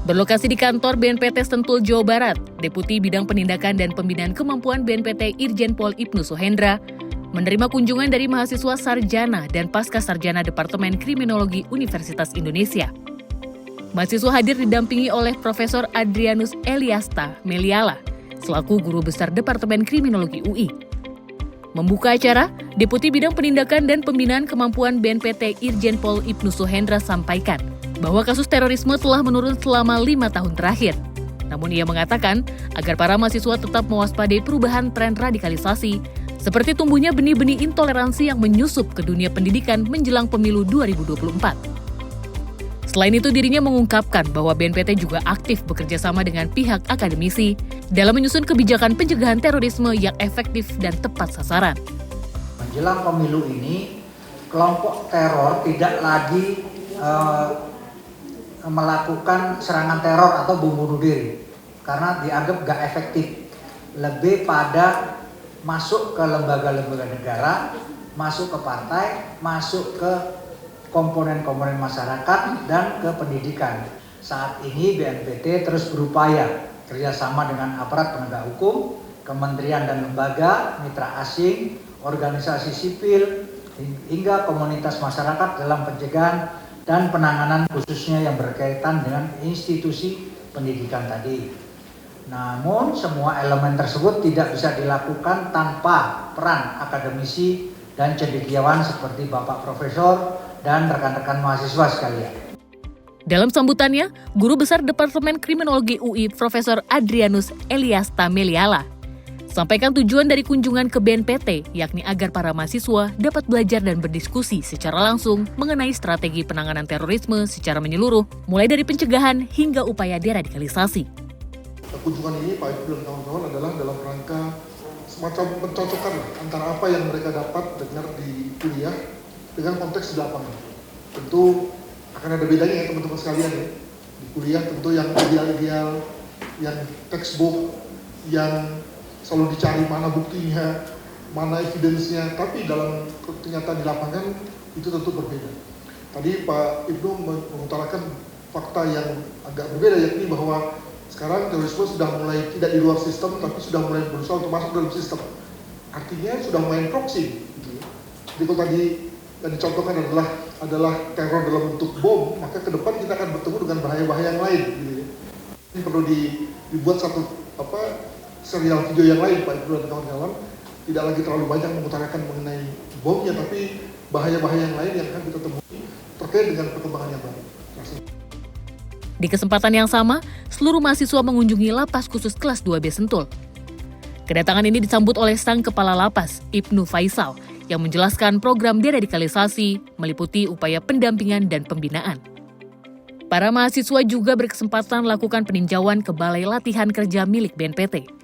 Berlokasi di kantor BNPT Sentul, Jawa Barat, Deputi Bidang Penindakan dan Pembinaan Kemampuan BNPT Irjen Pol Ibnu Suhendra menerima kunjungan dari mahasiswa sarjana dan pasca sarjana Departemen Kriminologi Universitas Indonesia. Mahasiswa hadir didampingi oleh Profesor Adrianus Eliasta Meliala, selaku Guru Besar Departemen Kriminologi UI. Membuka acara, Deputi Bidang Penindakan dan Pembinaan Kemampuan BNPT Irjen Pol Ibnu Suhendra sampaikan bahwa kasus terorisme telah menurun selama 5 tahun terakhir. Namun ia mengatakan agar para mahasiswa tetap mewaspadai perubahan tren radikalisasi, seperti tumbuhnya benih-benih intoleransi yang menyusup ke dunia pendidikan menjelang pemilu 2024. Selain itu, dirinya mengungkapkan bahwa BNPT juga aktif bekerja sama dengan pihak akademisi dalam menyusun kebijakan pencegahan terorisme yang efektif dan tepat sasaran. Menjelang pemilu ini, kelompok teror tidak lagi melakukan serangan teror atau bom bunuh diri karena dianggap gak efektif. Lebih pada masuk ke lembaga-lembaga negara, masuk ke partai, masuk ke komponen-komponen masyarakat dan ke pendidikan. Saat ini BNPT terus berupaya kerjasama dengan aparat penegak hukum, kementerian dan lembaga, mitra asing, organisasi sipil, hingga komunitas masyarakat dalam pencegahan dan penanganan khususnya yang berkaitan dengan institusi pendidikan tadi. Namun semua elemen tersebut tidak bisa dilakukan tanpa peran akademisi dan cendekiawan seperti Bapak Profesor dan rekan-rekan mahasiswa sekalian. Dalam sambutannya, Guru Besar Departemen Kriminologi UI Profesor Adrianus Eliasta Meliala sampaikan tujuan dari kunjungan ke BNPT, yakni agar para mahasiswa dapat belajar dan berdiskusi secara langsung mengenai strategi penanganan terorisme secara menyeluruh, mulai dari pencegahan hingga upaya deradikalisasi. Kunjungan ini Pak Ibnu dan kawan-kawan adalah dalam rangka semacam pencocokan antara apa yang mereka dapat dengar di kuliah dengan konteks di lapangan. Tentu akan ada bedanya ya teman-teman sekalian ya. Di kuliah tentu yang ideal-ideal, yang textbook, yang selalu dicari mana buktinya, mana evidence-nya, tapi dalam kenyataan di lapangan itu tentu berbeda. Tadi Pak Ibnu mengutarakan fakta yang agak berbeda, yakni bahwa sekarang terorisme sudah mulai tidak di luar sistem, tapi sudah mulai berusaha untuk masuk dalam sistem. Artinya sudah main proxy. Gitu. Jadi kalau tadi yang dicontohkan adalah teror dalam bentuk bom, maka ke depan kita akan bertemu dengan bahaya-bahaya yang lain. Gitu. Ini perlu dibuat satu serial video yang lain, Pak Ibnu dan kawan-kawan, tidak lagi terlalu banyak mengutarakan mengenai bomnya, tapi bahaya-bahaya yang lain yang akan kita temui terkait dengan perkembangan yang baru. Di kesempatan yang sama, seluruh mahasiswa mengunjungi Lapas Khusus Kelas 2B Sentul. Kedatangan ini disambut oleh Sang Kepala Lapas, Ibnu Faisal, yang menjelaskan program deradikalisasi meliputi upaya pendampingan dan pembinaan. Para mahasiswa juga berkesempatan melakukan peninjauan ke Balai Latihan Kerja milik BNPT.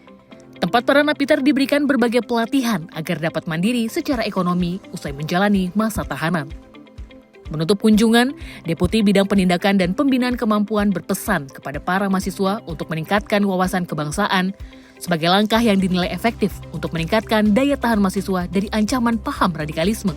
Tempat para napiter diberikan berbagai pelatihan agar dapat mandiri secara ekonomi usai menjalani masa tahanan. Menutup kunjungan, Deputi Bidang Penindakan dan Pembinaan Kemampuan berpesan kepada para mahasiswa untuk meningkatkan wawasan kebangsaan sebagai langkah yang dinilai efektif untuk meningkatkan daya tahan mahasiswa dari ancaman paham radikalisme.